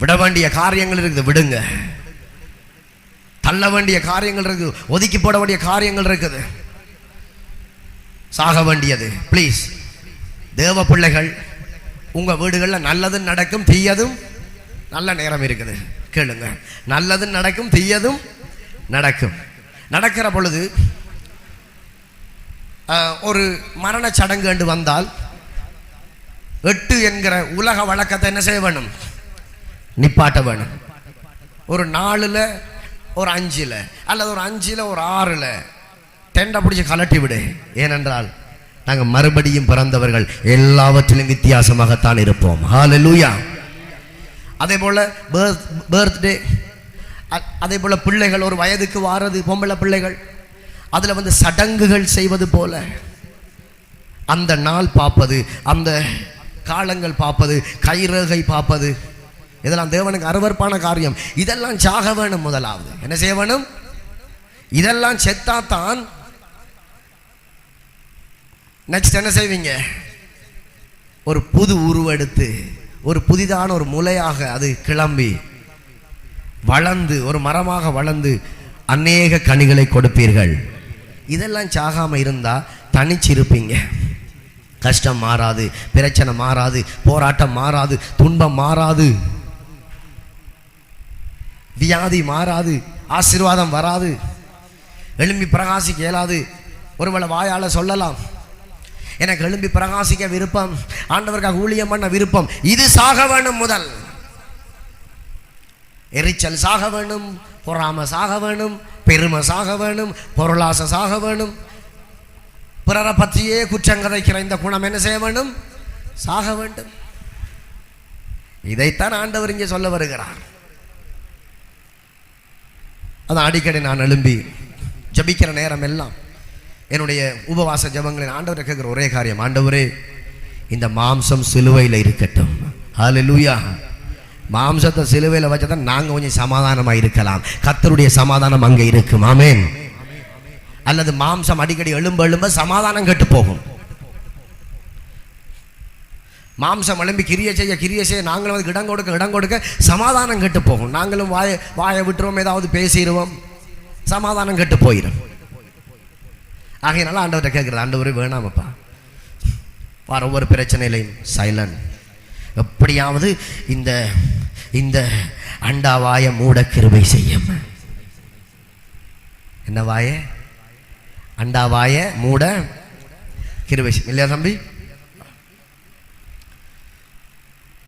விட வேண்டிய காரியங்கள் இருக்குது, விடுங்க. தள்ள வேண்டிய காரியங்கள் இருக்குது, ஒதுக்கி போட வேண்டிய காரியங்கள் இருக்குது. சாக வேண்டியது ப்ளீஸ். தேவ பிள்ளைகள், உங்க வீடுகளில் நல்லதும் நடக்கும், தீயதும் நல்ல நேரம் இருக்குது. கேளுங்க, நல்லதும் நடக்கும், தீயதும் நடக்கும். நடக்கிற பொழுது ஒரு மரண சடங்கு என்று வந்தால் 8 என்கிற உலக வழக்கத்தை என்ன செய்ய வேணும்? நிப்பாட்ட வேணும். ஒரு 4ல் ஒரு 5ல் அல்லது ஒரு 5ல் ஒரு 6ல் டெண்டை பிடிச்சி கலட்டி விடு. ஏனென்றால் நாங்கள் மறுபடியும் பிறந்தவர்கள், எல்லாவற்றிலும் வித்தியாசமாகத்தான் இருப்போம். ஹல்லேலூயா. அதே போல் பர்த்டே, அதே போல் பிள்ளைகள் ஒரு வயதுக்கு வாரது, பொம்பளை பிள்ளைகள், அதில் வந்து சடங்குகள் செய்வது போல அந்த நாள் பார்ப்பது, அந்த காலங்கள் பார்ப்பது, கைரேகை பார்ப்பது, இதெல்லாம் தேவனுக்கு அருவருப்பான காரியம். இதெல்லாம் சாக வேணும். முதலாவது என்ன செய்ய வேணும்? இதெல்லாம் செத்தாத்தான் நெக்ஸ்ட் என்ன செய்வீங்க? ஒரு புது உருவெடுத்து ஒரு புதிதான ஒரு முளையாக அது கிளம்பி வளர்ந்து ஒரு மரமாக வளர்ந்து அநேக கனிகளை கொடுப்பீர்கள். இதெல்லாம் சாகாம இருந்தா தனிச்சிருப்பீங்க. கஷ்டம் மாறாது, பிரச்சனை மாறாது, போராட்டம் மாறாது, துன்பம் மாறாது, வியாதி மாறாது, ஆசீர்வாதம் வராது, எழும்பி பிரகாசிக்க இயலாது. ஒருவேளை வாயால சொல்லலாம், எனக்கு எழும்பி பிரகாசிக்க விருப்பம், ஆண்டவருக்காக ஊழியம் பண்ண விருப்பம். இது சாக வேணும். முதல் எரிச்சல் சாக வேணும், பொறாமை சாக வேணும், பெருமை சாக வேணும், பொருளாசை சாக வேணும், பிறரை பற்றியே குற்றம் கதைக்கிற இந்த குணம் என்ன செய்ய வேண்டும்? சாக வேண்டும். இதைத்தான் ஆண்டவர் இங்கே சொல்ல வருகிறார். அதான் அடிக்கடி நான் எழும்பி ஜபிக்கிற நேரம் எல்லாம் என்னுடைய உபவாச ஜபங்களின் ஆண்டவரை கேட்கிற ஒரே காரியம், ஆண்டவரே இந்த மாம்சம் சிலுவையில் இருக்கட்டும். ஹல்லேலூயா. மாம்சத்தை சிலுவையில் வச்சதான் நாங்கள் கொஞ்சம் சமாதானமாக இருக்கலாம். கர்த்தருடைய சமாதானம் அங்கே இருக்கும். ஆமென். அல்லது மாம்சம் அடிக்கடி எழும்ப சமாதானம் கெட்டு போகும். மாம்சம் எழும்பி கிரிய செய்ய நாங்களும் வந்து இடம் கொடுக்க சமாதானம் கெட்டு போகும். நாங்களும் வாயை விட்டுருவோம், ஏதாவது பேசிடுவோம், சமாதானம் கெட்டு போயிடும். ஆகையினால ஆண்டவர்கிட்ட கேட்குறது, ஆண்டவரே வேணாமப்பா, வர ஒவ்வொரு பிரச்சனையிலையும் சைலண்ட், எப்படியாவது இந்த இந்த அண்டாவாய மூட கிருபை செய்யும். என்ன வாய? அண்டாவாய மூட கிருபை செய்யும். இல்லையா தம்பி?